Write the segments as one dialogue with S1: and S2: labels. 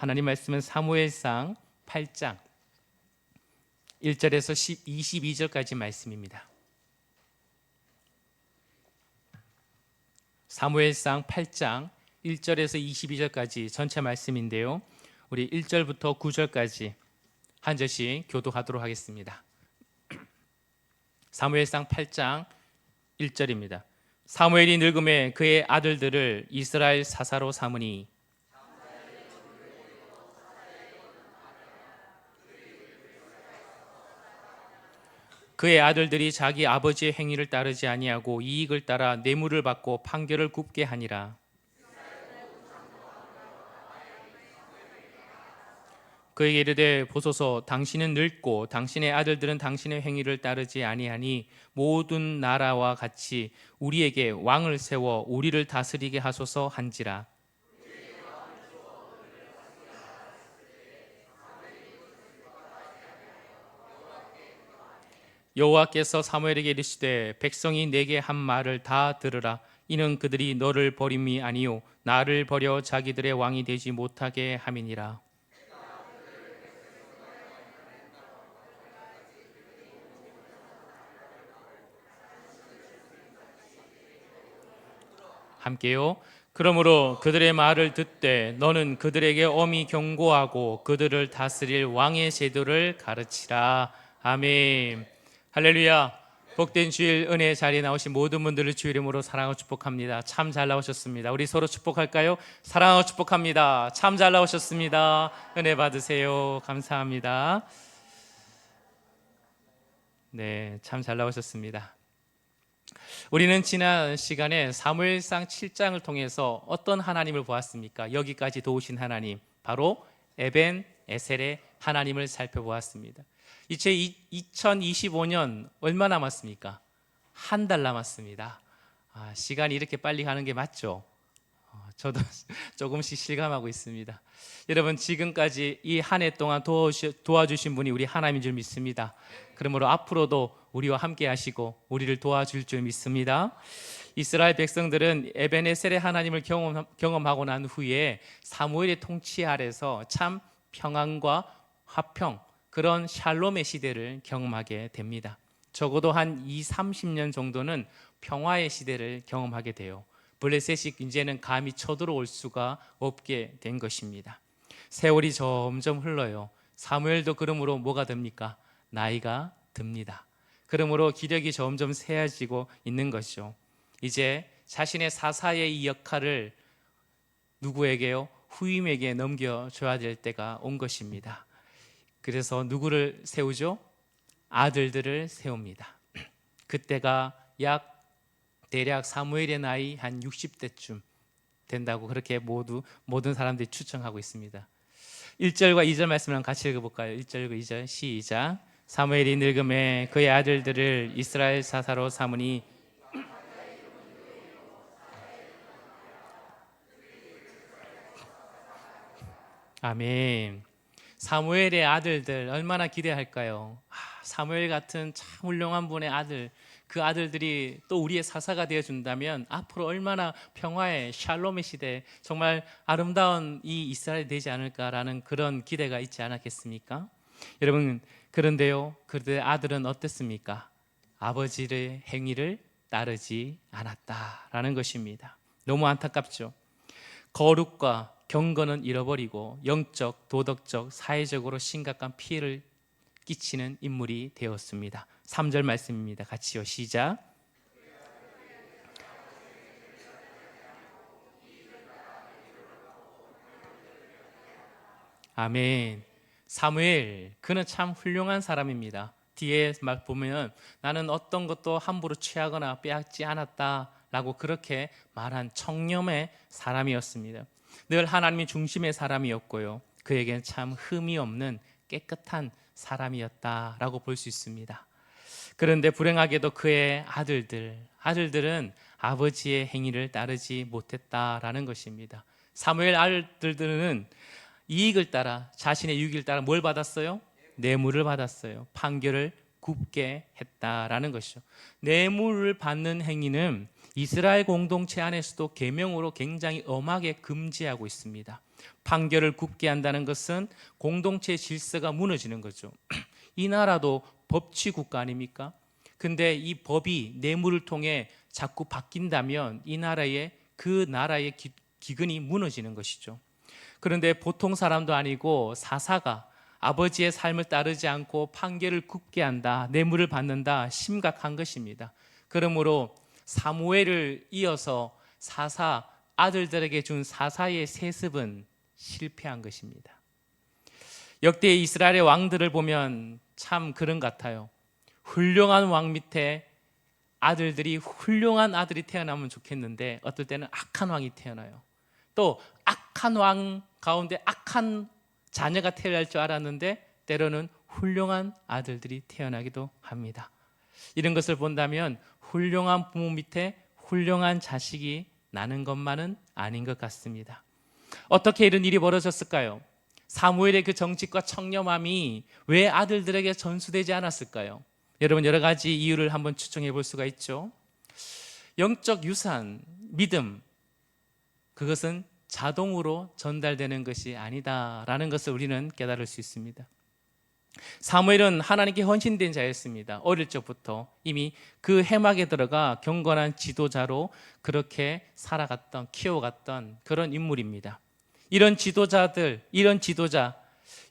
S1: 하나님 말씀은 사무엘상 8장 1절에서 22절까지 말씀입니다. 사무엘상 8장 1절에서 22절까지 전체 말씀인데요, 우리 1절부터 9절까지 한 절씩 교독하도록 하겠습니다. 사무엘상 8장 1절입니다. 사무엘이 늙음에 그의 아들들을 이스라엘 사사로 삼으니 그의 아들들이 자기 아버지의 행위를 따르지 아니하고 이익을 따라 뇌물을 받고 판결을 굽게 하니라. 그에게 이르되 보소서, 당신은 늙고 당신의 아들들은 당신의 행위를 따르지 아니하니 모든 나라와 같이 우리에게 왕을 세워 우리를 다스리게 하소서 한지라. 여호와께서 사무엘에게 이르시되 백성이 내게 한 말을 다 들으라. 이는 그들이 너를 버림이 아니요 나를 버려 자기들의 왕이 되지 못하게 함이니라. 함께요. 그러므로 그들의 말을 듣되 너는 그들에게 엄히 경고하고 그들을 다스릴 왕의 제도를 가르치라. 아멘. 할렐루야. 복된 주일 은혜의 자리에 나오신 모든 분들을 주 이름으로 사랑하고 축복합니다. 참 잘 나오셨습니다. 우리 서로 축복할까요? 사랑하고 축복합니다. 참 잘 나오셨습니다. 은혜 받으세요. 감사합니다. 네, 참 잘 나오셨습니다. 우리는 지난 시간에 사무엘상 7장을 통해서 어떤 하나님을 보았습니까? 여기까지 도우신 하나님, 바로 에벤 에셀의 하나님을 살펴보았습니다. 이제 2025년 얼마 남았습니까? 한 달 남았습니다. 시간이 이렇게 빨리 가는 게 맞죠? 저도 조금씩 실감하고 있습니다. 여러분, 지금까지 이 한 해 동안 도와주신 분이 우리 하나님인 줄 믿습니다. 그러므로 앞으로도 우리와 함께 하시고 우리를 도와줄 줄 믿습니다. 이스라엘 백성들은 에벤에셀의 하나님을 경험하고 난 후에 사무엘의 통치 아래서 참 평안과 화평, 그런 샬롬의 시대를 경험하게 됩니다. 적어도 한 20-30년 정도는 평화의 시대를 경험하게 돼요. 블레셋이 이제는 감히 쳐들어올 수가 없게 된 것입니다. 세월이 점점 흘러요. 사무엘도 그러므로 뭐가 됩니까? 나이가 듭니다. 그러므로 기력이 점점 쇠해지고 있는 것이죠. 이제 자신의 사사의 이 역할을 누구에게요? 후임에게 넘겨줘야 될 때가 온 것입니다. 그래서 누구를 세우죠? 아들들을 세웁니다. 그때가 대략 사무엘의 나이 한 60대쯤 된다고 그렇게 모든 사람들이 추정하고 있습니다. 1절과 2절 말씀을 같이 읽어볼까요? 1절과 2절 시작. 사무엘이 늙음에 그의 아들들을 이스라엘 사사로 삼으니 아멘. 사무엘의 아들들 얼마나 기대할까요? 사무엘 같은 참 훌륭한 분의 아들, 그 아들들이 또 우리의 사사가 되어준다면 앞으로 얼마나 평화의 샬롬의 시대, 정말 아름다운 이 이스라엘이 되지 않을까라는 그런 기대가 있지 않았겠습니까? 여러분, 그런데요, 그들의 아들은 어땠습니까? 아버지의 행위를 따르지 않았다라는 것입니다. 너무 안타깝죠. 거룩과 경건은 잃어버리고 영적, 도덕적, 사회적으로 심각한 피해를 끼치는 인물이 되었습니다. 3절 말씀입니다. 같이요. 시작. 아멘. 사무엘, 그는 참 훌륭한 사람입니다. 뒤에 말 보면 나는 어떤 것도 함부로 취하거나 빼앗지 않았다라고 그렇게 말한 청렴의 사람이었습니다. 늘 하나님이 중심의 사람이었고요, 그에게는 참 흠이 없는 깨끗한 사람이었다라고 볼 수 있습니다. 그런데 불행하게도 그의 아들들은 아버지의 행위를 따르지 못했다라는 것입니다. 사무엘 아들들은 이익을 따라, 자신의 유익을 따라 뭘 받았어요? 뇌물을 받았어요. 판결을 굽게 했다라는 것이죠. 뇌물을 받는 행위는 이스라엘 공동체 안에서도 계명으로 굉장히 엄하게 금지하고 있습니다. 판결을 굽게 한다는 것은 공동체 질서가 무너지는 거죠. 이 나라도 법치 국가 아닙니까? 근데 이 법이 뇌물을 통해 자꾸 바뀐다면 이 나라의 그 나라의 기근이 무너지는 것이죠. 그런데 보통 사람도 아니고 사사가 아버지의 삶을 따르지 않고 판결을 굽게 한다, 뇌물을 받는다, 심각한 것입니다. 그러므로 사무엘을 이어서 사사 아들들에게 준 사사의 세습은 실패한 것입니다. 역대 이스라엘의 왕들을 보면 참 그런 것 같아요. 훌륭한 왕 밑에 아들들이 훌륭한 아들이 태어나면 좋겠는데 어떨 때는 악한 왕이 태어나요. 또 악한 왕 가운데 악한 자녀가 태어날 줄 알았는데 때로는 훌륭한 아들들이 태어나기도 합니다. 이런 것을 본다면 훌륭한 부모 밑에 훌륭한 자식이 나는 것만은 아닌 것 같습니다. 어떻게 이런 일이 벌어졌을까요? 사무엘의 그 정직과 청렴함이 왜 아들들에게 전수되지 않았을까요? 여러분, 여러 가지 이유를 한번 추정해 볼 수가 있죠. 영적 유산, 믿음, 그것은 자동으로 전달되는 것이 아니다라는 것을 우리는 깨달을 수 있습니다. 사무엘은 하나님께 헌신된 자였습니다. 어릴 적부터 이미 그 해막에 들어가 경건한 지도자로 그렇게 살아갔던, 키워갔던 그런 인물입니다. 이런 지도자들, 이런 지도자,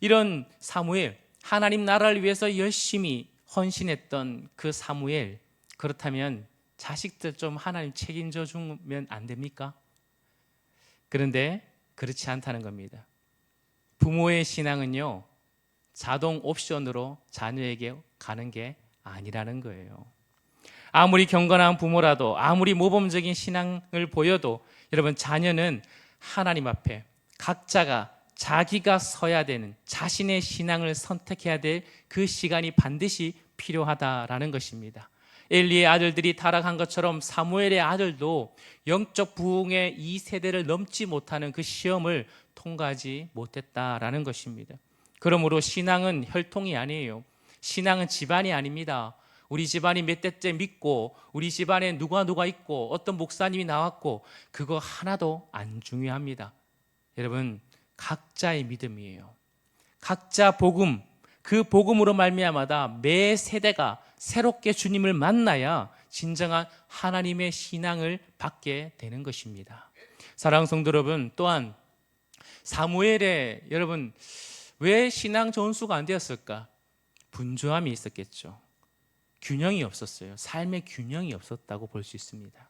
S1: 이런 사무엘, 하나님 나라를 위해서 열심히 헌신했던 그 사무엘, 그렇다면 자식들 좀 하나님 책임져 주면 안 됩니까? 그런데 그렇지 않다는 겁니다. 부모의 신앙은요, 자동 옵션으로 자녀에게 가는 게 아니라는 거예요. 아무리 경건한 부모라도, 아무리 모범적인 신앙을 보여도 여러분, 자녀는 하나님 앞에 각자가 자기가 서야 되는, 자신의 신앙을 선택해야 될 그 시간이 반드시 필요하다라는 것입니다. 엘리의 아들들이 타락한 것처럼 사무엘의 아들도 영적 부흥의 2세대를 넘지 못하는 그 시험을 통과하지 못했다라는 것입니다. 그러므로 신앙은 혈통이 아니에요. 신앙은 집안이 아닙니다. 우리 집안이 몇 대째 믿고, 우리 집안에 누가 있고, 어떤 목사님이 나왔고, 그거 하나도 안 중요합니다. 여러분, 각자의 믿음이에요. 각자 복음, 그 복음으로 말미암아 매 세대가 새롭게 주님을 만나야 진정한 하나님의 신앙을 받게 되는 것입니다. 사랑하는 성도 여러분, 또한 사무엘의 여러분, 왜 신앙 전수가 안 되었을까? 분주함이 있었겠죠. 균형이 없었어요. 삶의 균형이 없었다고 볼 수 있습니다.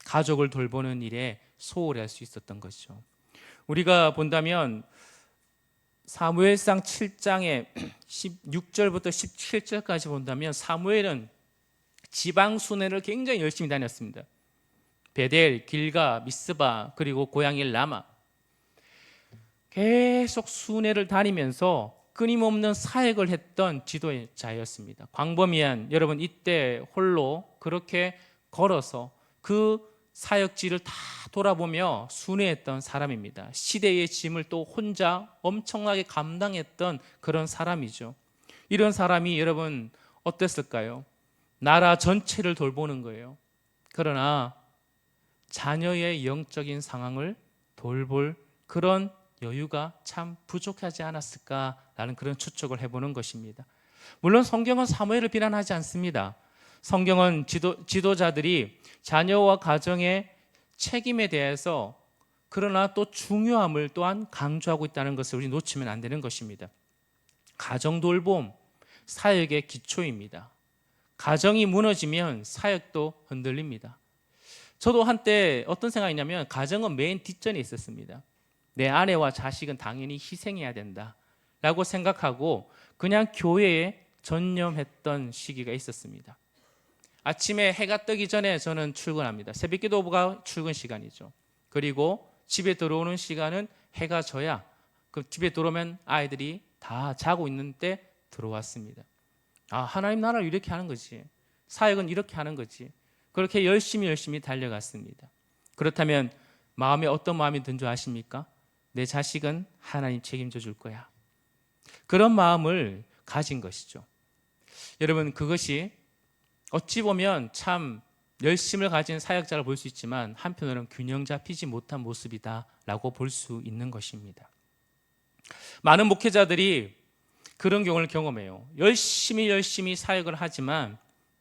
S1: 가족을 돌보는 일에 소홀히 할 수 있었던 것이죠. 우리가 본다면 사무엘상 7장의 16절부터 17절까지 본다면 사무엘은 지방 순회를 굉장히 열심히 다녔습니다. 베델, 길가, 미스바, 그리고 고향인 라마, 계속 순회를 다니면서 끊임없는 사역을 했던 지도자였습니다. 광범위한, 여러분 이때 홀로 그렇게 걸어서 그 사역지를 다 돌아보며 순회했던 사람입니다. 시대의 짐을 또 혼자 엄청나게 감당했던 그런 사람이죠. 이런 사람이 여러분 어땠을까요? 나라 전체를 돌보는 거예요. 그러나 자녀의 영적인 상황을 돌볼 그런 여유가 참 부족하지 않았을까라는 그런 추측을 해보는 것입니다. 물론 성경은 사무엘을 비난하지 않습니다. 성경은 지도자들이 자녀와 가정의 책임에 대해서 그러나 또 중요함을 또한 강조하고 있다는 것을 우리 놓치면 안 되는 것입니다. 가정 돌봄, 사역의 기초입니다. 가정이 무너지면 사역도 흔들립니다. 저도 한때 어떤 생각이냐면 가정은 맨 뒷전에 있었습니다. 내 아내와 자식은 당연히 희생해야 된다라고 생각하고 그냥 교회에 전념했던 시기가 있었습니다. 아침에 해가 뜨기 전에 저는 출근합니다. 새벽기도가 출근 시간이죠. 그리고 집에 들어오는 시간은 해가 져야, 그 집에 들어오면 아이들이 다 자고 있는 때 들어왔습니다. 아, 하나님 나라를 이렇게 하는 거지. 사역은 이렇게 하는 거지. 그렇게 열심히 달려갔습니다. 그렇다면 마음에 어떤 마음이 든 줄 아십니까? 내 자식은 하나님 책임져 줄 거야. 그런 마음을 가진 것이죠. 여러분, 그것이 어찌 보면 참 열심을 가진 사역자를 볼 수 있지만 한편으로는 균형 잡히지 못한 모습이다라고 볼 수 있는 것입니다. 많은 목회자들이 그런 경우를 경험해요. 열심히 사역을 하지만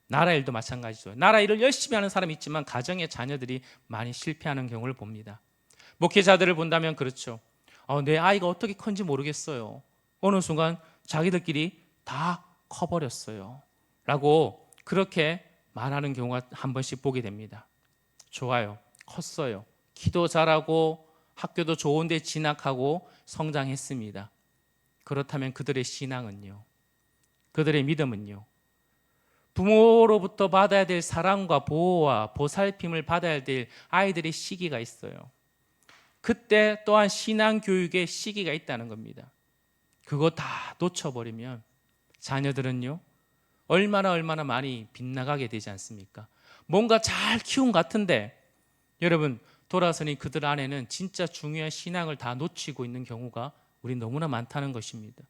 S1: 나라 일도 마찬가지죠. 나라 일을 열심히 하는 사람이 있지만 가정의 자녀들이 많이 실패하는 경우를 봅니다. 목회자들을 본다면 그렇죠. 내 아이가 어떻게 컸는지 모르겠어요. 어느 순간 자기들끼리 다 커버렸어요 라고 그렇게 말하는 경우가 한 번씩 보게 됩니다. 좋아요. 컸어요. 기도 잘하고 학교도 좋은 데 진학하고 성장했습니다. 그렇다면 그들의 신앙은요? 그들의 믿음은요? 부모로부터 받아야 될 사랑과 보호와 보살핌을 받아야 될 아이들의 시기가 있어요. 그때 또한 신앙 교육의 시기가 있다는 겁니다. 그거 다 놓쳐버리면 자녀들은요, 얼마나 많이 빗나가게 되지 않습니까? 뭔가 잘 키운 것 같은데 여러분 돌아서니 그들 안에는 진짜 중요한 신앙을 다 놓치고 있는 경우가 우리 너무나 많다는 것입니다.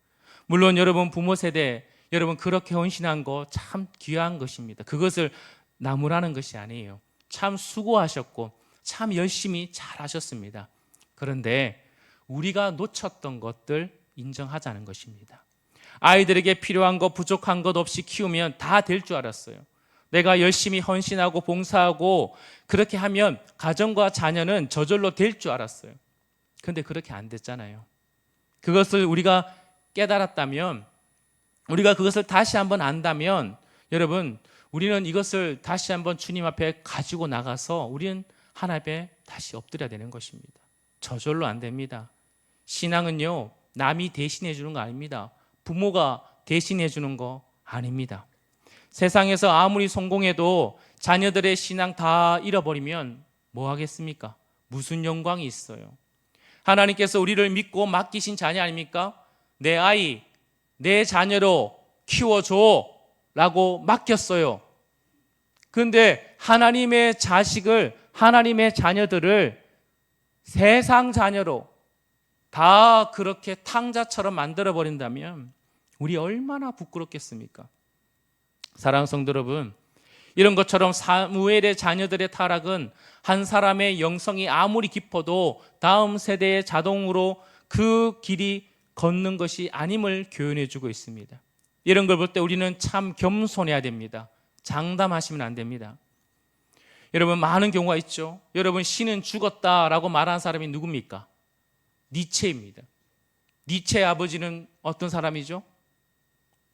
S1: 물론 여러분 부모 세대 여러분 그렇게 헌신한 거 참 귀한 것입니다. 그것을 나무라는 것이 아니에요. 참 수고하셨고 참 열심히 잘하셨습니다. 그런데 우리가 놓쳤던 것들 인정하자는 것입니다. 아이들에게 필요한 것 부족한 것 없이 키우면 다 될 줄 알았어요. 내가 열심히 헌신하고 봉사하고 그렇게 하면 가정과 자녀는 저절로 될 줄 알았어요. 그런데 그렇게 안 됐잖아요. 그것을 우리가 깨달았다면, 우리가 그것을 다시 한번 안다면 여러분 우리는 이것을 다시 한번 주님 앞에 가지고 나가서 우리는 하나님 앞에 다시 엎드려야 되는 것입니다. 저절로 안 됩니다. 신앙은요 남이 대신해 주는 거 아닙니다. 부모가 대신해 주는 거 아닙니다. 세상에서 아무리 성공해도 자녀들의 신앙 다 잃어버리면 뭐 하겠습니까? 무슨 영광이 있어요? 하나님께서 우리를 믿고 맡기신 자녀 아닙니까? 내 아이, 내 자녀로 키워줘 라고 맡겼어요. 그런데 하나님의 자식을, 하나님의 자녀들을 세상 자녀로 다 그렇게 탕자처럼 만들어버린다면 우리 얼마나 부끄럽겠습니까? 사랑하는 성도 여러분, 이런 것처럼 사무엘의 자녀들의 타락은 한 사람의 영성이 아무리 깊어도 다음 세대에 자동으로 그 길이 걷는 것이 아님을 교훈해 주고 있습니다. 이런 걸 볼 때 우리는 참 겸손해야 됩니다. 장담하시면 안 됩니다. 여러분 많은 경우가 있죠. 여러분 신은 죽었다라고 말하는 사람이 누굽니까? 니체입니다. 니체의 아버지는 어떤 사람이죠?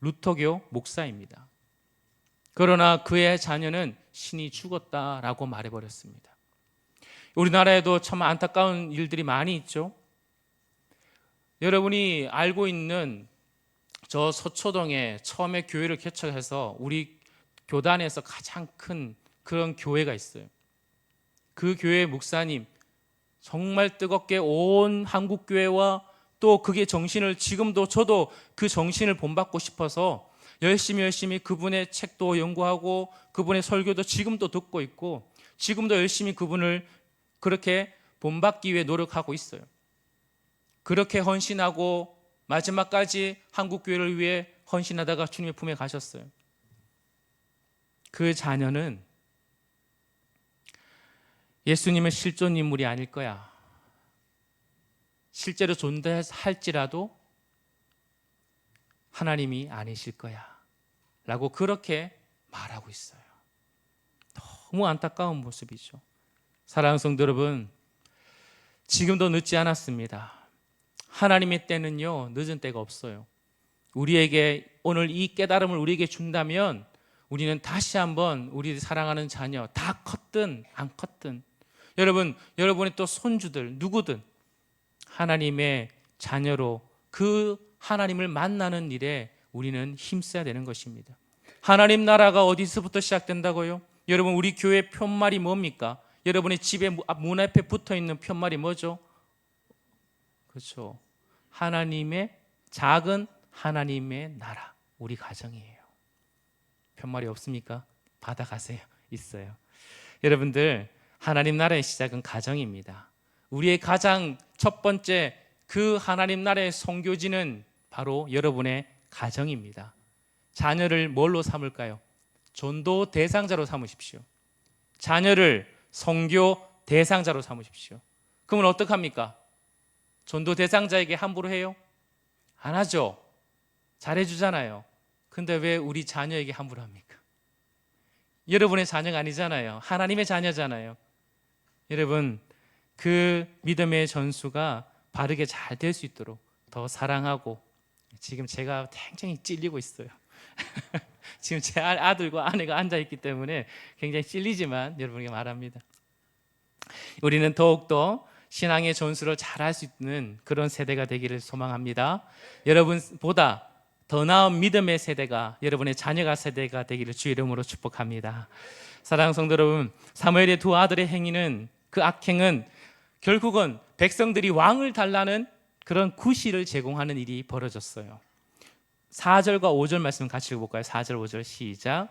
S1: 루터교 목사입니다. 그러나 그의 자녀는 신이 죽었다라고 말해버렸습니다. 우리나라에도 참 안타까운 일들이 많이 있죠. 여러분이 알고 있는 저 서초동에 처음에 교회를 개척해서 우리 교단에서 가장 큰 그런 교회가 있어요. 그 교회 목사님 정말 뜨겁게 온 한국교회와 또 그게 정신을 지금도 저도 그 정신을 본받고 싶어서 열심히 그분의 책도 연구하고 그분의 설교도 지금도 듣고 있고 지금도 열심히 그분을 그렇게 본받기 위해 노력하고 있어요. 그렇게 헌신하고 마지막까지 한국교회를 위해 헌신하다가 주님의 품에 가셨어요. 그 자녀는 예수님은 실존 인물이 아닐 거야. 실제로 존재할지라도 하나님이 아니실 거야 라고 그렇게 말하고 있어요. 너무 안타까운 모습이죠. 사랑하는 성도 여러분, 지금도 늦지 않았습니다. 하나님의 때는요 늦은 때가 없어요. 우리에게 오늘 이 깨달음을 우리에게 준다면 우리는 다시 한번 우리 사랑하는 자녀 다 컸든 안 컸든 여러분의 또 손주들 누구든 하나님의 자녀로 그 하나님을 만나는 일에 우리는 힘써야 되는 것입니다. 하나님 나라가 어디서부터 시작된다고요? 여러분 우리 교회 편말이 뭡니까? 여러분의 집에 문 앞에 붙어있는 편말이 뭐죠? 그렇죠. 하나님의 작은 하나님의 나라 우리 가정이에요. 편말이 없습니까? 받아가세요. 있어요. 여러분들 하나님 나라의 시작은 가정입니다. 우리의 가장 첫 번째 그 하나님 나라의 선교지는 바로 여러분의 가정입니다. 자녀를 뭘로 삼을까요? 전도 대상자로 삼으십시오. 자녀를 선교 대상자로 삼으십시오. 그러면 어떡합니까? 전도 대상자에게 함부로 해요? 안 하죠. 잘해주잖아요. 근데 왜 우리 자녀에게 함부로 합니까? 여러분의 자녀가 아니잖아요. 하나님의 자녀잖아요. 여러분, 그 믿음의 전수가 바르게 잘 될 수 있도록 더 사랑하고, 지금 제가 굉장히 찔리고 있어요. 지금 제 아들과 아내가 앉아있기 때문에 굉장히 찔리지만 여러분에게 말합니다. 우리는 더욱더 신앙의 전수를 잘할 수 있는 그런 세대가 되기를 소망합니다. 여러분보다 더 나은 믿음의 세대가, 여러분의 자녀가 세대가 되기를 주의 이름으로 축복합니다. 사랑하는 성도 여러분, 사무엘의 두 아들의 행위는, 그 악행은 결국은 백성들이 왕을 달라는 그런 구실을 제공하는 일이 벌어졌어요. 4절과 5절 말씀 같이 읽어볼까요? 4절 5절 시작.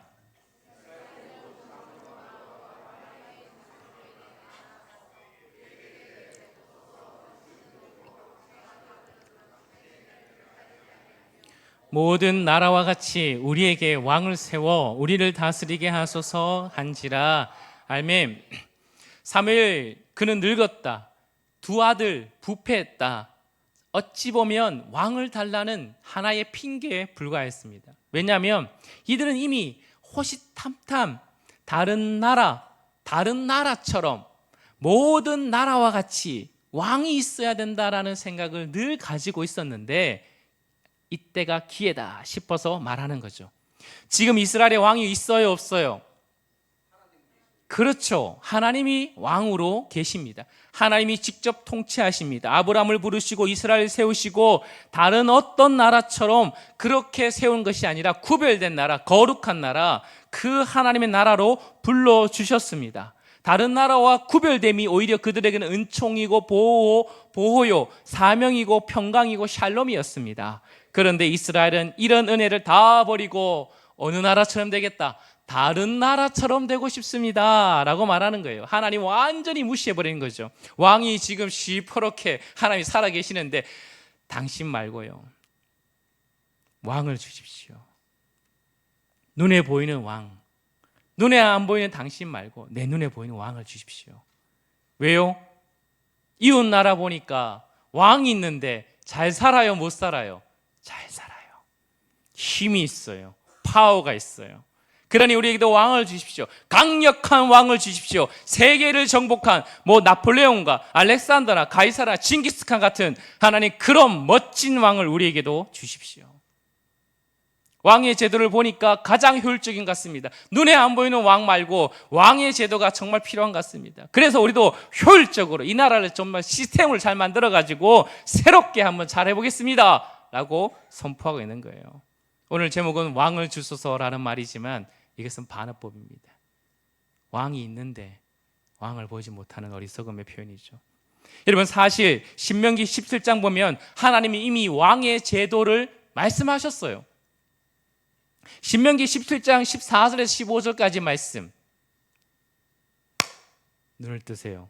S1: 모든 나라와 같이 우리에게 왕을 세워 우리를 다스리게 하소서 한지라. 아멘. 사무엘, 그는 늙었다. 두 아들 부패했다. 어찌 보면 왕을 달라는 하나의 핑계에 불과했습니다. 왜냐하면 이들은 이미 호시탐탐 다른 나라처럼 모든 나라와 같이 왕이 있어야 된다라는 생각을 늘 가지고 있었는데, 이때가 기회다 싶어서 말하는 거죠. 지금 이스라엘에 왕이 있어요, 없어요? 그렇죠. 하나님이 왕으로 계십니다. 하나님이 직접 통치하십니다. 아브라함을 부르시고 이스라엘을 세우시고 다른 어떤 나라처럼 그렇게 세운 것이 아니라 구별된 나라, 거룩한 나라, 그 하나님의 나라로 불러주셨습니다. 다른 나라와 구별됨이 오히려 그들에게는 은총이고 보호요, 사명이고 평강이고 샬롬이었습니다. 그런데 이스라엘은 이런 은혜를 다 버리고 어느 나라처럼 되겠다, 다른 나라처럼 되고 싶습니다 라고 말하는 거예요. 하나님 완전히 무시해버리는 거죠. 왕이 지금 시퍼렇게 하나님이 살아계시는데 당신 말고요, 왕을 주십시오. 눈에 보이는 왕, 눈에 안 보이는 당신 말고 내 눈에 보이는 왕을 주십시오. 왜요? 이웃 나라 보니까 왕이 있는데 잘 살아요, 못 살아요? 잘 살아요. 힘이 있어요. 파워가 있어요. 그러니 우리에게도 왕을 주십시오. 강력한 왕을 주십시오. 세계를 정복한 나폴레옹과 알렉산더나 가이사라, 징기스칸 같은 하나님 그런 멋진 왕을 우리에게도 주십시오. 왕의 제도를 보니까 가장 효율적인 것 같습니다. 눈에 안 보이는 왕 말고 왕의 제도가 정말 필요한 것 같습니다. 그래서 우리도 효율적으로 이 나라를 정말 시스템을 잘 만들어가지고 새롭게 한번 잘 해보겠습니다 라고 선포하고 있는 거예요. 오늘 제목은 왕을 주소서라는 말이지만 이것은 반어법입니다. 왕이 있는데 왕을 보지 못하는 어리석음의 표현이죠. 여러분, 사실 신명기 17장 보면 하나님이 이미 왕의 제도를 말씀하셨어요. 신명기 17장 14절에서 15절까지 말씀, 눈을 뜨세요.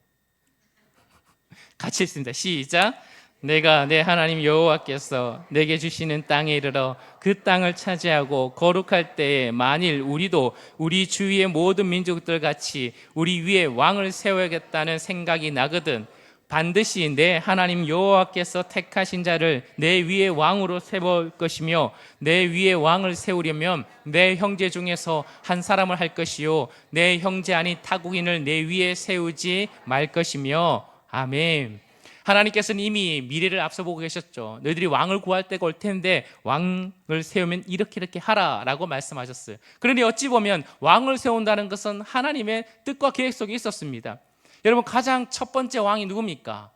S1: 같이 읽습니다. 시작. 내가 내 하나님 여호와께서 내게 주시는 땅에 이르러 그 땅을 차지하고 거룩할 때에 만일 우리도 우리 주위의 모든 민족들 같이 우리 위에 왕을 세워야겠다는 생각이 나거든 반드시 내 하나님 여호와께서 택하신 자를 내 위에 왕으로 세울 것이며 내 위에 왕을 세우려면 내 형제 중에서 한 사람을 할 것이요 내 형제 아닌 타국인을 내 위에 세우지 말 것이며. 아멘. 하나님께서는 이미 미래를 앞서 보고 계셨죠. 너희들이 왕을 구할 때가 올 텐데 왕을 세우면 이렇게 하라라고 말씀하셨어요. 그런데 어찌 보면 왕을 세운다는 것은 하나님의 뜻과 계획 속에 있었습니다. 여러분, 가장 첫 번째 왕이 누굽니까?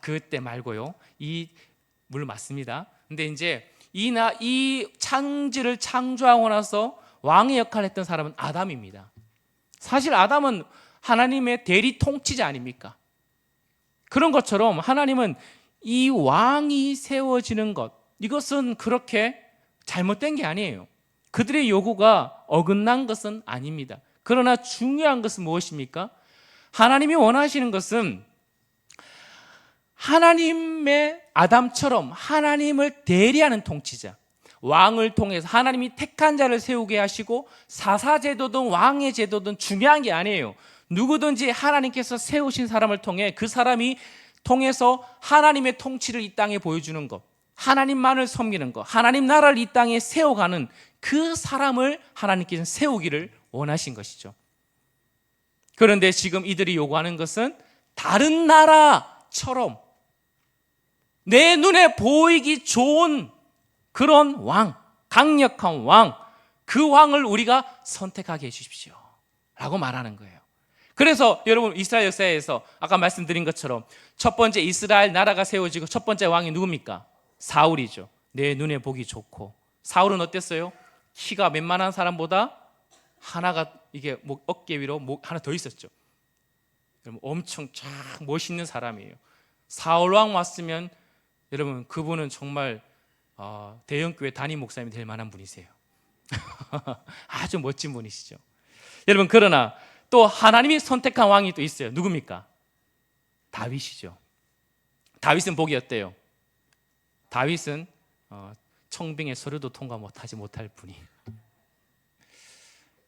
S1: 그때 말고요. 물론 맞습니다. 근데 이제 이 창조를 창조하고 나서 왕의 역할을 했던 사람은 아담입니다. 사실 아담은 하나님의 대리 통치자 아닙니까? 그런 것처럼 하나님은 이 왕이 세워지는 것, 이것은 그렇게 잘못된 게 아니에요. 그들의 요구가 어긋난 것은 아닙니다. 그러나 중요한 것은 무엇입니까? 하나님이 원하시는 것은 하나님의 아담처럼 하나님을 대리하는 통치자, 왕을 통해서 하나님이 택한 자를 세우게 하시고 사사제도든 왕의 제도든 중요한 게 아니에요. 누구든지 하나님께서 세우신 사람을 통해 그 사람이 통해서 하나님의 통치를 이 땅에 보여주는 것, 하나님만을 섬기는 것, 하나님 나라를 이 땅에 세워가는 그 사람을 하나님께서 세우기를 원하신 것이죠. 그런데 지금 이들이 요구하는 것은 다른 나라처럼 내 눈에 보이기 좋은 그런 왕, 강력한 왕, 그 왕을 우리가 선택하게 해주십시오 라고 말하는 거예요. 그래서 여러분 이스라엘 역사에서 아까 말씀드린 것처럼 첫 번째 이스라엘 나라가 세워지고 첫 번째 왕이 누굽니까? 사울이죠. 내 눈에 보기 좋고. 사울은 어땠어요? 키가 웬만한 사람보다 하나가 이게 어깨 위로 하나 더 있었죠. 엄청 쫙 멋있는 사람이에요. 사울 왕 왔으면 여러분 그분은 정말 대형교회 담임 목사님이 될 만한 분이세요. 아주 멋진 분이시죠. 여러분 그러나 또 하나님이 선택한 왕이 또 있어요. 누굽니까? 다윗이죠. 다윗은 복이 어때요? 다윗은 청빙의 서류도 통과 못하지 못할 분이에요.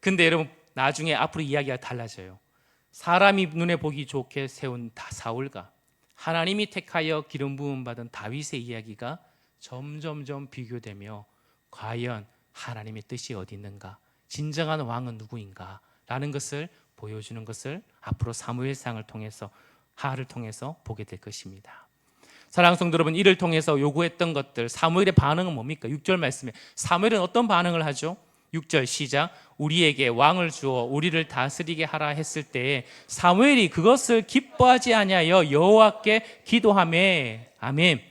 S1: 근데 여러분 나중에 앞으로 이야기가 달라져요. 사람이 눈에 보기 좋게 세운 사울과 하나님이 택하여 기름 부음 받은 다윗의 이야기가 점점점 비교되며 과연 하나님의 뜻이 어디 있는가, 진정한 왕은 누구인가 라는 것을 보여주는 것을 앞으로 사무엘상을 통해서 하를 통해서 보게 될 것입니다. 사랑하는 성도 여러분, 이를 통해서 요구했던 것들, 사무엘의 반응은 뭡니까? 6절 말씀에 사무엘은 어떤 반응을 하죠? 6절 시작. 우리에게 왕을 주어 우리를 다스리게 하라 했을 때에 사무엘이 그것을 기뻐하지 아니하여 여호와께 기도하며. 아멘.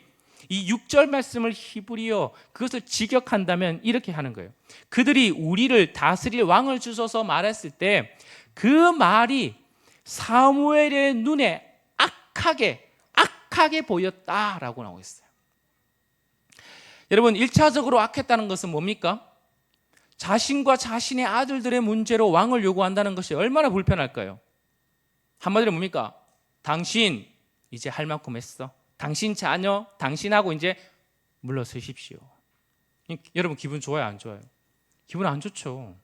S1: 이 6절 말씀을 히브리어 그것을 직역한다면 이렇게 하는 거예요. 그들이 우리를 다스릴 왕을 주소서 말했을 때 그 말이 사무엘의 눈에 악하게 보였다라고 나오고 있어요. 여러분 1차적으로 악했다는 것은 뭡니까? 자신과 자신의 아들들의 문제로 왕을 요구한다는 것이 얼마나 불편할까요? 한마디로 뭡니까? 당신 이제 할 만큼 했어. 당신 자녀, 당신하고 이제 물러서십시오. 여러분 기분 좋아요, 안 좋아요? 기분 안 좋죠.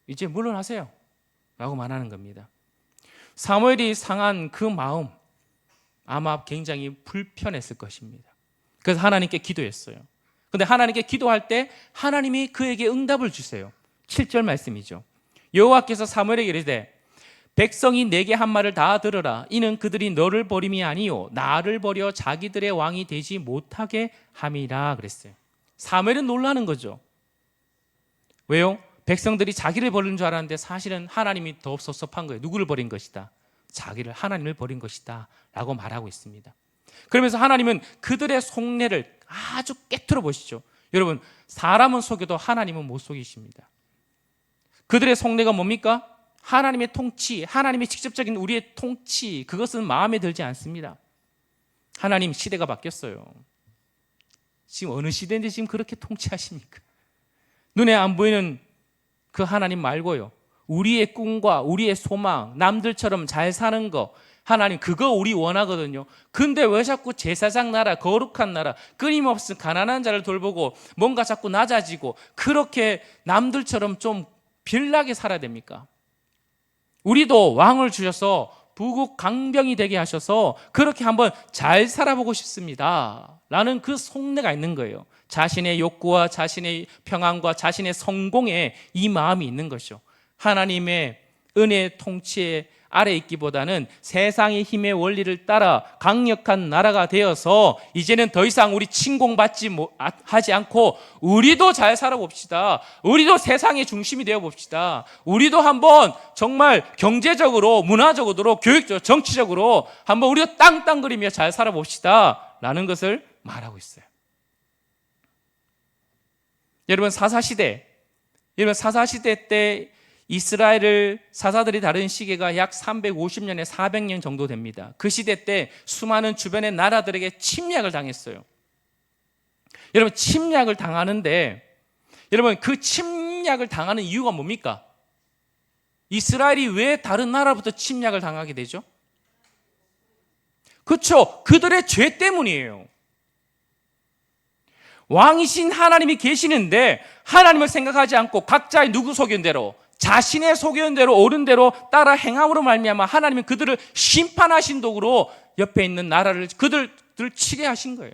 S1: 이제 물러나세요 라고 말하는 겁니다. 사무엘이 상한 그 마음 아마 굉장히 불편했을 것입니다. 그래서 하나님께 기도했어요. 그런데 하나님께 기도할 때 하나님이 그에게 응답을 주세요. 7절 말씀이죠. 여호와께서 사무엘에게 이르시되 백성이 내게 한 말을 다 들으라. 이는 그들이 너를 버림이 아니요 나를 버려 자기들의 왕이 되지 못하게 함이라 그랬어요. 사무엘은 놀라는 거죠. 왜요? 백성들이 자기를 버린 줄 알았는데 사실은 하나님이 더 섭섭한 거예요. 누구를 버린 것이다? 자기를, 하나님을 버린 것이다 라고 말하고 있습니다. 그러면서 하나님은 그들의 속내를 아주 깨트려 보시죠. 여러분 사람은 속여도 하나님은 못 속이십니다. 그들의 속내가 뭡니까? 하나님의 통치, 하나님의 직접적인 우리의 통치, 그것은 마음에 들지 않습니다. 하나님 시대가 바뀌었어요. 지금 어느 시대인데 지금 그렇게 통치하십니까? 눈에 안 보이는 그 하나님 말고요, 우리의 꿈과 우리의 소망, 남들처럼 잘 사는 거, 하나님 그거 우리 원하거든요. 근데 왜 자꾸 제사장 나라, 거룩한 나라, 끊임없이 가난한 자를 돌보고 뭔가 자꾸 낮아지고 그렇게 남들처럼 좀 빌나게 살아야 됩니까? 우리도 왕을 주셔서 부국 강병이 되게 하셔서 그렇게 한번 잘 살아보고 싶습니다 라는 그 속내가 있는 거예요. 자신의 욕구와 자신의 평안과 자신의 성공에 이 마음이 있는 것이죠. 하나님의 은혜 통치에 아래 있기보다는 세상의 힘의 원리를 따라 강력한 나라가 되어서 이제는 더 이상 우리 침공받지 하지 않고 우리도 잘 살아봅시다. 우리도 세상의 중심이 되어봅시다. 우리도 한번 정말 경제적으로, 문화적으로, 교육적으로, 정치적으로 한번 우리도 땅땅거리며 잘 살아봅시다 라는 것을 말하고 있어요. 여러분 사사시대 때 이스라엘을 사사들이 다른 시기가 약 350년에 400년 정도 됩니다. 그 시대 때 수많은 주변의 나라들에게 침략을 당했어요. 여러분 침략을 당하는데 여러분 그 침략을 당하는 이유가 뭡니까? 이스라엘이 왜 다른 나라부터 침략을 당하게 되죠? 그렇죠. 그들의 죄 때문이에요. 왕이신 하나님이 계시는데 하나님을 생각하지 않고 각자의 누구 소견대로, 자신의 소견대로 옳은 대로 따라 행함으로 말미암아 하나님은 그들을 심판하신 도구로 옆에 있는 나라를 그들을 치게 하신 거예요.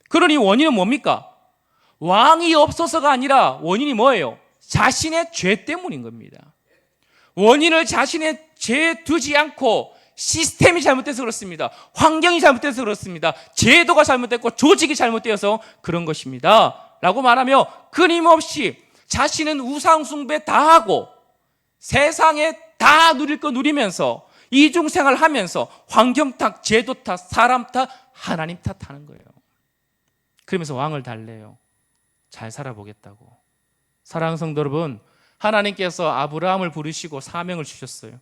S1: 그러니 원인은 뭡니까? 왕이 없어서가 아니라 원인이 뭐예요? 자신의 죄 때문인 겁니다. 원인을 자신의 죄에 두지 않고 시스템이 잘못돼서 그렇습니다. 환경이 잘못돼서 그렇습니다. 제도가 잘못됐고 조직이 잘못되어서 그런 것입니다 라고 말하며 끊임없이 자신은 우상 숭배 다 하고 세상에 다 누릴 거 누리면서 이중생활 하면서 환경 탓, 제도 탓, 사람 탓, 하나님 탓하는 거예요. 그러면서 왕을 달래요. 잘 살아보겠다고. 사랑하는 성도 여러분, 하나님께서 아브라함을 부르시고 사명을 주셨어요.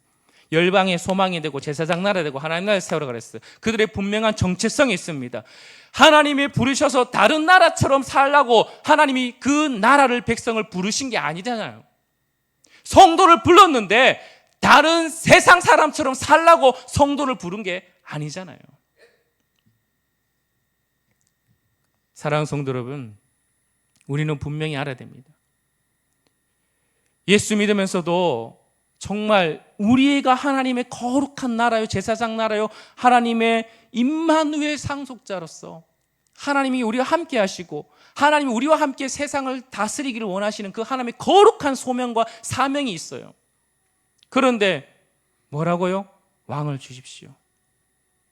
S1: 열방의 소망이 되고 제사장 나라 되고 하나님 나라를 세우라 그랬어요. 그들의 분명한 정체성이 있습니다. 하나님이 부르셔서 다른 나라처럼 살라고 하나님이 그 나라를 백성을 부르신 게 아니잖아요. 성도를 불렀는데 다른 세상 사람처럼 살라고 성도를 부른 게 아니잖아요. 사랑하는 성도 여러분, 우리는 분명히 알아야 됩니다. 예수 믿으면서도 정말 우리가 하나님의 거룩한 나라요, 제사장 나라요, 하나님의 임마누엘 상속자로서 하나님이 우리와 함께 하시고 하나님이 우리와 함께 세상을 다스리기를 원하시는 그 하나님의 거룩한 소명과 사명이 있어요. 그런데 뭐라고요? 왕을 주십시오.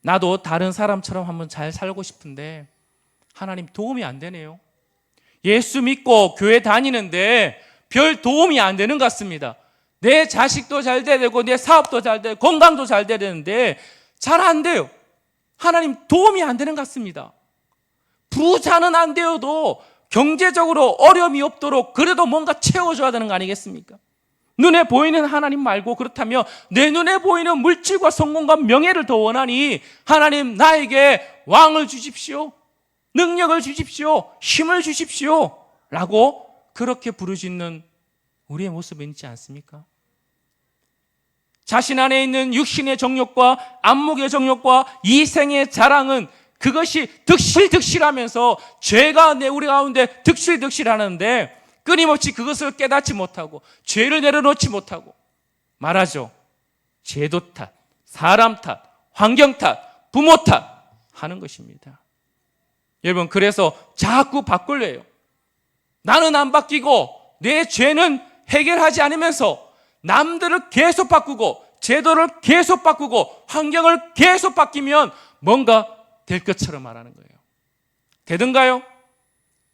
S1: 나도 다른 사람처럼 한번 잘 살고 싶은데 하나님 도움이 안 되네요. 예수 믿고 교회 다니는데 별 도움이 안 되는 것 같습니다. 내 자식도 잘 돼야 되고 내 사업도 잘 되고 건강도 잘 돼야 되는데 잘 안 돼요. 하나님 도움이 안 되는 것 같습니다. 부자는 안 되어도 경제적으로 어려움이 없도록 그래도 뭔가 채워줘야 되는 거 아니겠습니까? 눈에 보이는 하나님 말고 그렇다면 내 눈에 보이는 물질과 성공과 명예를 더 원하니 하나님 나에게 왕을 주십시오. 능력을 주십시오. 힘을 주십시오. 라고 그렇게 부르짖는 우리의 모습이 있지 않습니까? 자신 안에 있는 육신의 정욕과 안목의 정욕과 이생의 자랑은 그것이 득실득실하면서 죄가 우리 가운데 득실득실하는데 끊임없이 그것을 깨닫지 못하고 죄를 내려놓지 못하고 말하죠. 제도 탓, 사람 탓, 환경 탓, 부모 탓 하는 것입니다. 여러분, 그래서 자꾸 바꾸려요. 나는 안 바뀌고 내 죄는 해결하지 않으면서 남들을 계속 바꾸고 제도를 계속 바꾸고 환경을 계속 바뀌면 뭔가 될 것처럼 말하는 거예요. 되든가요?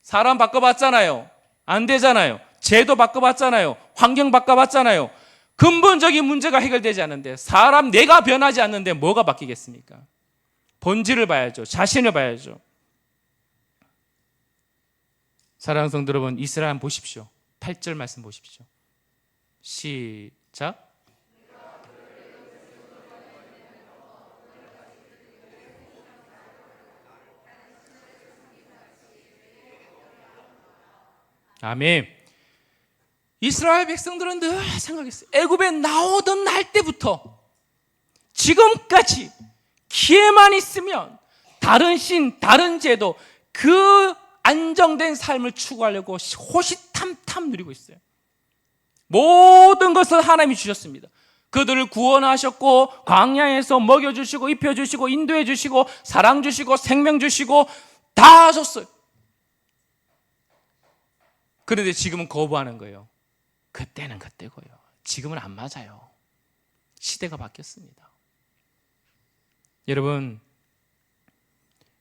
S1: 사람 바꿔봤잖아요. 안 되잖아요. 제도 바꿔봤잖아요. 환경 바꿔봤잖아요. 근본적인 문제가 해결되지 않는데 사람 내가 변하지 않는데 뭐가 바뀌겠습니까? 본질을 봐야죠. 자신을 봐야죠. 사랑하는 성도 여러분, 이스라엘 한번 보십시오. 8절 말씀 보십시오. 시작. 아멘. 이스라엘 백성들은 늘 생각했어요. 애굽에 나오던 날 때부터 지금까지 기회만 있으면 다른 신, 다른 제도, 그 안정된 삶을 추구하려고 호시탐탐 누리고 있어요. 모든 것을 하나님이 주셨습니다. 그들을 구원하셨고 광야에서 먹여주시고 입혀주시고 인도해주시고 사랑 주시고 생명 주시고 다 하셨어요. 그런데 지금은 거부하는 거예요. 그때는 그때고요. 지금은 안 맞아요. 시대가 바뀌었습니다. 여러분,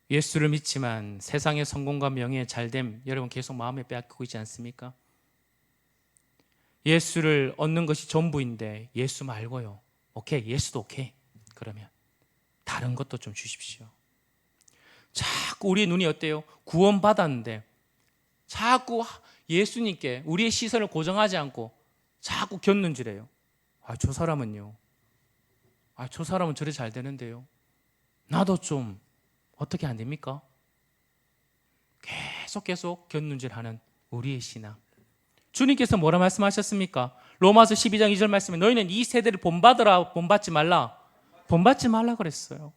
S1: 예수를 믿지만 세상의 성공과 명예, 잘됨 여러분 계속 마음에 빼앗기고 있지 않습니까? 예수를 얻는 것이 전부인데 예수 말고요. 오케이, 예수도 오케이. 그러면 다른 것도 좀 주십시오. 자꾸 우리의 눈이 어때요? 구원받았는데 자꾸 예수님께 우리의 시선을 고정하지 않고 자꾸 곁눈질해요. 저 사람은요. 저 사람은 저래 잘 되는데요. 나도 좀 어떻게 안 됩니까? 계속 곁눈질하는 우리의 신앙. 주님께서 뭐라 말씀하셨습니까? 로마서 12장 2절 말씀에 너희는 이 세대를 본받지 말라 그랬어요.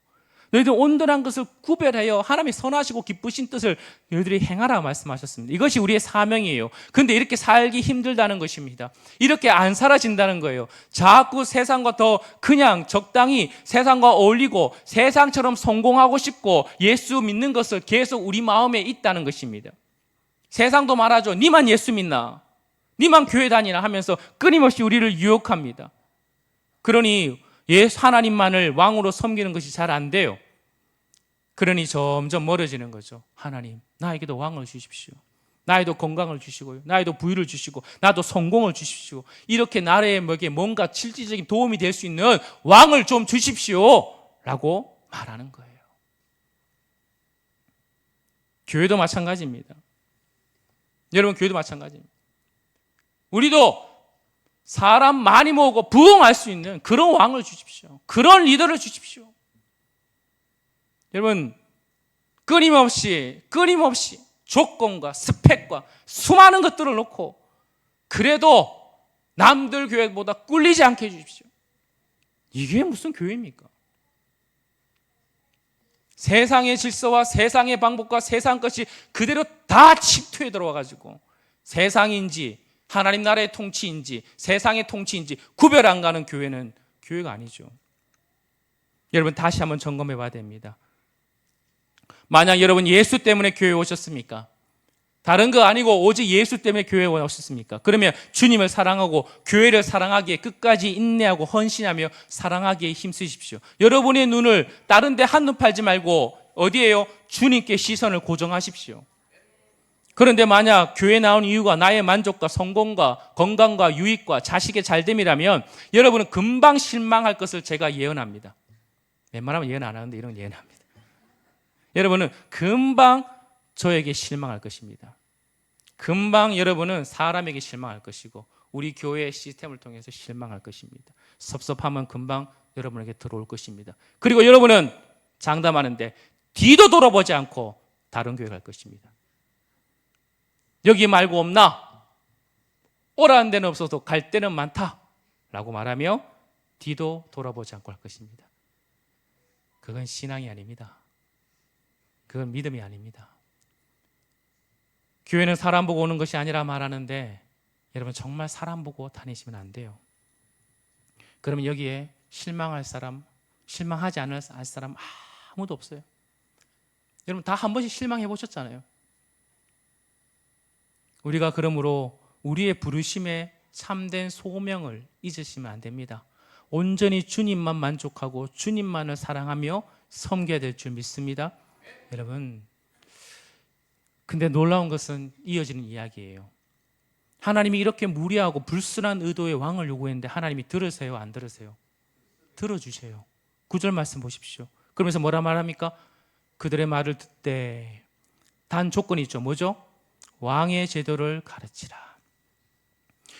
S1: 너희들 온전한 것을 구별하여 하나님의 선하시고 기쁘신 뜻을 너희들이 행하라 말씀하셨습니다. 이것이 우리의 사명이에요. 그런데 이렇게 살기 힘들다는 것입니다. 이렇게 안 살아진다는 거예요. 자꾸 세상과 더 그냥 적당히 세상과 어울리고 세상처럼 성공하고 싶고 예수 믿는 것을 계속 우리 마음에 있다는 것입니다. 세상도 말하죠. 니만 예수 믿나? 니만 교회 다니나? 하면서 끊임없이 우리를 유혹합니다. 그러니 하나님만을 왕으로 섬기는 것이 잘 안 돼요. 그러니 점점 멀어지는 거죠. 하나님, 나에게도 왕을 주십시오. 나에도 건강을 주시고요. 나에도 부유를 주시고 나도 성공을 주십시오. 이렇게 나라에게 뭔가 실질적인 도움이 될 수 있는 왕을 좀 주십시오 라고 말하는 거예요. 교회도 마찬가지입니다. 여러분, 교회도 마찬가지입니다. 우리도 사람 많이 모으고 부흥할 수 있는 그런 왕을 주십시오. 그런 리더를 주십시오. 여러분, 끊임없이 조건과 스펙과 수많은 것들을 놓고 그래도 남들 교회보다 꿀리지 않게 해주십시오. 이게 무슨 교회입니까? 세상의 질서와 세상의 방법과 세상 것이 그대로 다 침투해 들어와가지고 세상인지 하나님 나라의 통치인지 세상의 통치인지 구별 안 가는 교회는 교회가 아니죠. 여러분, 다시 한번 점검해 봐야 됩니다. 만약 여러분 예수 때문에 교회에 오셨습니까? 다른 거 아니고 오직 예수 때문에 교회에 오셨습니까? 그러면 주님을 사랑하고 교회를 사랑하기에 끝까지 인내하고 헌신하며 사랑하기에 힘쓰십시오. 여러분의 눈을 다른 데 한눈 팔지 말고 어디에요? 주님께 시선을 고정하십시오. 그런데 만약 교회에 나온 이유가 나의 만족과 성공과 건강과 유익과 자식의 잘됨이라면 여러분은 금방 실망할 것을 제가 예언합니다. 웬만하면 예언 안 하는데 이런 예언합니다. 여러분은 금방 저에게 실망할 것입니다. 금방 여러분은 사람에게 실망할 것이고 우리 교회의 시스템을 통해서 실망할 것입니다. 섭섭하면 금방 여러분에게 들어올 것입니다. 그리고 여러분은 장담하는데 뒤도 돌아보지 않고 다른 교회 갈 것입니다. 여기 말고 없나? 오라는 데는 없어도 갈 데는 많다 라고 말하며 뒤도 돌아보지 않고 할 것입니다. 그건 신앙이 아닙니다. 그건 믿음이 아닙니다. 교회는 사람 보고 오는 것이 아니라 말하는데 여러분, 정말 사람 보고 다니시면 안 돼요. 그러면 여기에 실망할 사람, 실망하지 않을 사람 아무도 없어요. 여러분, 다 한 번씩 실망해 보셨잖아요. 우리가 그러므로 우리의 부르심에 참된 소명을 잊으시면 안 됩니다. 온전히 주님만 만족하고 주님만을 사랑하며 섬겨야 될 줄 믿습니다. 여러분, 근데 놀라운 것은 이어지는 이야기예요. 하나님이 이렇게 무리하고 불순한 의도의 왕을 요구했는데 하나님이 들으세요, 안 들으세요? 들어주세요. 9절 말씀 보십시오. 그러면서 뭐라 말합니까? 그들의 말을 듣되 단 조건이 있죠. 뭐죠? 왕의 제도를 가르치라.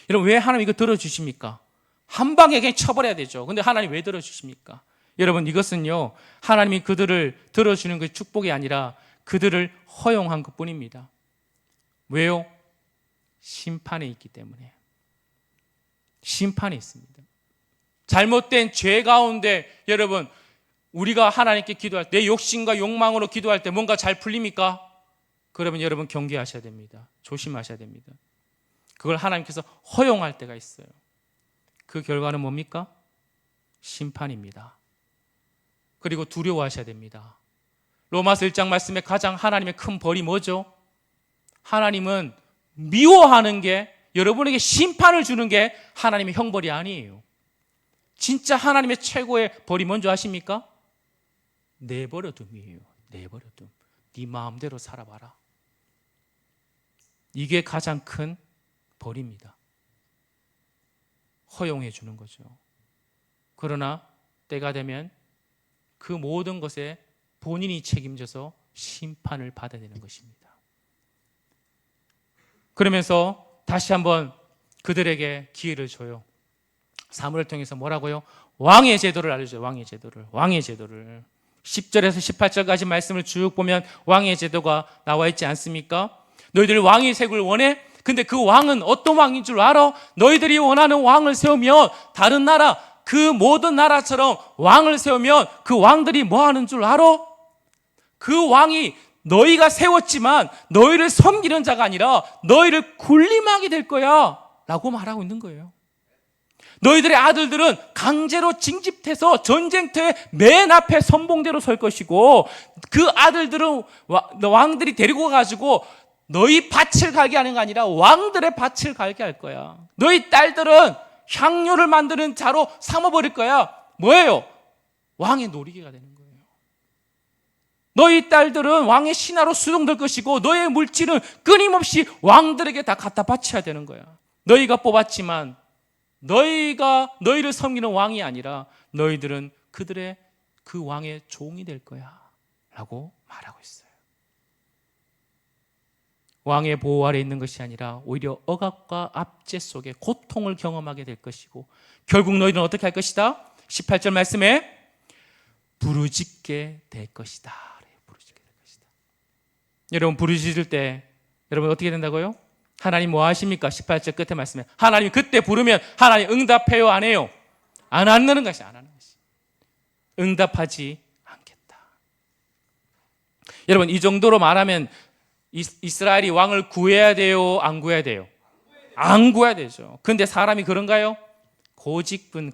S1: 여러분, 왜 하나님 이거 들어주십니까? 한 방에 그냥 쳐버려야 되죠. 근데 하나님 왜 들어주십니까? 여러분, 이것은요, 하나님이 그들을 들어주는 그 축복이 아니라 그들을 허용한 것 뿐입니다. 왜요? 심판에 있기 때문에. 심판이 있습니다. 잘못된 죄 가운데 여러분, 우리가 하나님께 기도할 때, 내 욕심과 욕망으로 기도할 때 뭔가 잘 풀립니까? 그러면 여러분 경계하셔야 됩니다. 조심하셔야 됩니다. 그걸 하나님께서 허용할 때가 있어요. 그 결과는 뭡니까? 심판입니다. 그리고 두려워하셔야 됩니다. 로마서 1장 말씀에 가장 하나님의 큰 벌이 뭐죠? 하나님은 미워하는 게, 여러분에게 심판을 주는 게 하나님의 형벌이 아니에요. 진짜 하나님의 최고의 벌이 뭔지 아십니까? 내버려둠이에요. 내버려둠. 네 마음대로 살아봐라. 이게 가장 큰 벌입니다. 허용해 주는 거죠. 그러나 때가 되면 그 모든 것에 본인이 책임져서 심판을 받아야 되는 것입니다. 그러면서 다시 한번 그들에게 기회를 줘요. 사무엘을 통해서 뭐라고요? 왕의 제도를 알려줘요. 왕의 제도를. 10절에서 18절까지 말씀을 쭉 보면 왕의 제도가 나와 있지 않습니까? 너희들 왕의 색을 원해? 근데 그 왕은 어떤 왕인 줄 알아? 너희들이 원하는 왕을 세우면 다른 나라 그 모든 나라처럼 왕을 세우면 그 왕들이 뭐 하는 줄 알아? 그 왕이 너희가 세웠지만 너희를 섬기는 자가 아니라 너희를 군림하게 될 거야 라고 말하고 있는 거예요. 너희들의 아들들은 강제로 징집해서 전쟁터의 맨 앞에 선봉대로 설 것이고, 그 아들들은 왕들이 데리고 가지고 너희 밭을 갈게 하는 게 아니라 왕들의 밭을 갈게 할 거야. 너희 딸들은 향료를 만드는 자로 삼아버릴 거야. 뭐예요? 왕의 놀이개가 되는 거예요. 너희 딸들은 왕의 신하로 수종될 것이고, 너의 물질은 끊임없이 왕들에게 다 갖다 바쳐야 되는 거야. 너희가 뽑았지만 너희를 섬기는 왕이 아니라 너희들은 그들의 그 왕의 종이 될 거야 라고 말하고 있어요. 왕의 보호 아래 있는 것이 아니라 오히려 억압과 압제 속에 고통을 경험하게 될 것이고, 결국 너희는 어떻게 할 것이다? 18절 말씀에 부르짖게 될 것이다. 부르짖게 될 것이다. 여러분, 부르짖을 때 여러분 어떻게 된다고요? 하나님 뭐 하십니까? 18절 끝에 말씀에 하나님 그때 부르면 하나님 응답해요, 안 해요? 안 하는 것이, 안 하는 것이. 응답하지 않겠다. 여러분, 이 정도로 말하면 이스라엘이 왕을 구해야 돼요, 안 구해야 돼요? 안 구해야 되죠. 근데 사람이 그런가요? 고집은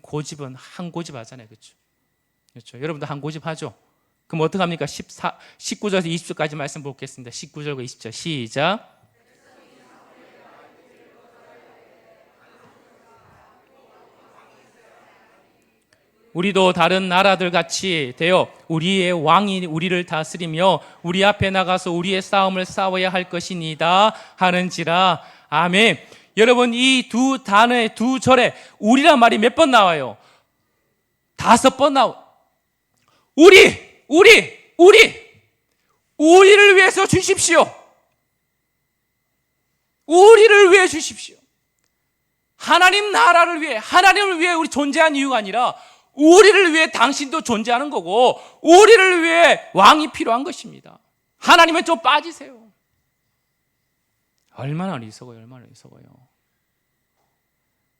S1: 한 고집 하잖아요. 그렇죠? 여러분도 한 고집 하죠? 그럼 어떡합니까? 19절에서 20절까지 말씀 보겠습니다. 19절과 20절 시작. 우리도 다른 나라들 같이 되어 우리의 왕이 우리를 다스리며 우리 앞에 나가서 우리의 싸움을 싸워야 할 것이니다 하는지라. 아멘. 여러분, 이 두 단어의 두 절에 우리란 말이 몇 번 나와요? 5번 나와요. 우리를 위해서 주십시오. 우리를 위해 주십시오. 하나님 나라를 위해, 하나님을 위해 우리 존재한 이유가 아니라 우리를 위해 당신도 존재하는 거고, 우리를 위해 왕이 필요한 것입니다. 하나님은 좀 빠지세요. 얼마나 어리석어요.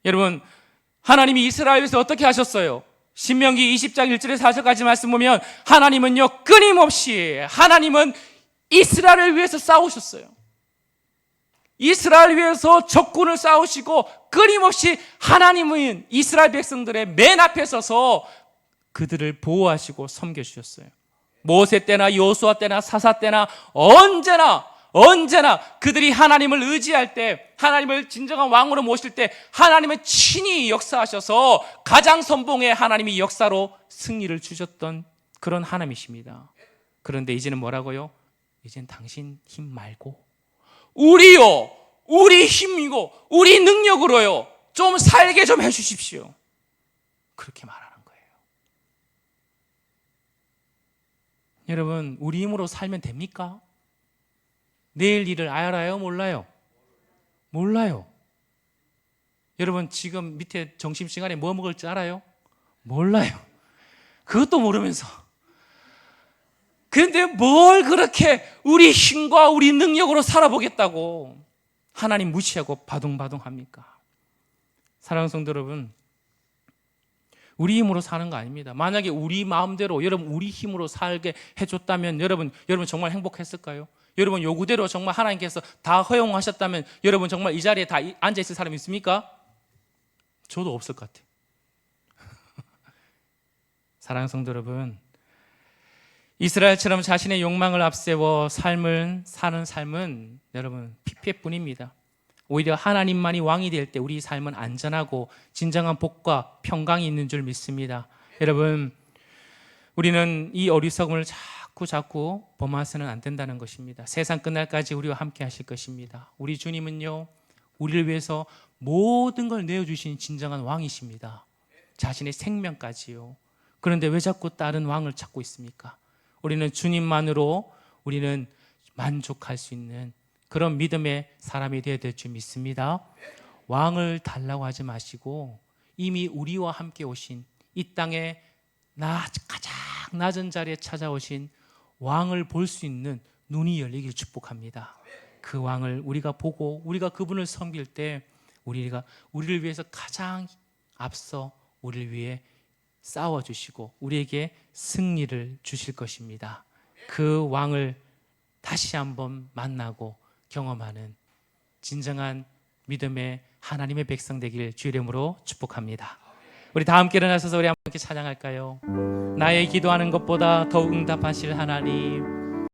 S1: 여러분, 하나님이 이스라엘에서 어떻게 하셨어요? 신명기 20장 1절에서 4절까지 말씀 보면 하나님은요, 끊임없이 하나님은 이스라엘을 위해서 싸우셨어요. 이스라엘 위해서 적군을 싸우시고, 끊임없이 하나님은 이스라엘 백성들의 맨 앞에 서서 그들을 보호하시고 섬겨주셨어요. 모세 때나 여호수아 때나 사사 때나 언제나 그들이 하나님을 의지할 때, 하나님을 진정한 왕으로 모실 때 하나님은 친히 역사하셔서 가장 선봉에 하나님이 역사로 승리를 주셨던 그런 하나님이십니다. 그런데 이제는 뭐라고요? 이제는 당신 힘 말고 우리 힘이고 우리 능력으로요 좀 살게 좀 해주십시오. 그렇게 말하는 거예요. 여러분, 우리 힘으로 살면 됩니까? 내일 일을 알아요? 몰라요. 여러분, 지금 밑에 점심시간에 뭐 먹을지 알아요? 몰라요. 그것도 모르면서, 그런데 뭘 그렇게 우리 힘과 우리 능력으로 살아보겠다고 하나님 무시하고 바둥바둥 합니까? 사랑하는 성도 여러분, 우리 힘으로 사는 거 아닙니다. 만약에 우리 마음대로 여러분 우리 힘으로 살게 해줬다면 여러분 정말 행복했을까요? 여러분 요구대로 정말 하나님께서 다 허용하셨다면 여러분 정말 이 자리에 다 앉아있을 사람이 있습니까? 저도 없을 것 같아요. 사랑하는 성도 여러분, 이스라엘처럼 자신의 욕망을 앞세워 사는 삶은 여러분 피폐뿐입니다. 오히려 하나님만이 왕이 될 때 우리 삶은 안전하고 진정한 복과 평강이 있는 줄 믿습니다. 여러분, 우리는 이 어리석음을 자꾸 범해서는 안 된다는 것입니다. 세상 끝날까지 우리와 함께 하실 것입니다. 우리 주님은요, 우리를 위해서 모든 걸 내어주신 진정한 왕이십니다. 자신의 생명까지요. 그런데 왜 자꾸 다른 왕을 찾고 있습니까? 우리는 주님만으로 우리는 만족할 수 있는 그런 믿음의 사람이 되어야 될 줄 믿습니다. 왕을 달라고 하지 마시고 이미 우리와 함께 오신, 이 땅에 가장 낮은 자리에 찾아오신 왕을 볼 수 있는 눈이 열리길 축복합니다. 그 왕을 우리가 보고 우리가 그분을 섬길 때 우리를 위해서 가장 앞서 우리를 위해 싸워주시고 우리에게 승리를 주실 것입니다. 그 왕을 다시 한번 만나고 경험하는 진정한 믿음의 하나님의 백성 되길 주 이름으로 축복합니다. 우리 다 함께 일어나셔서 우리 함께 찬양할까요? 나의 기도하는 것보다 더욱 응답하실 하나님,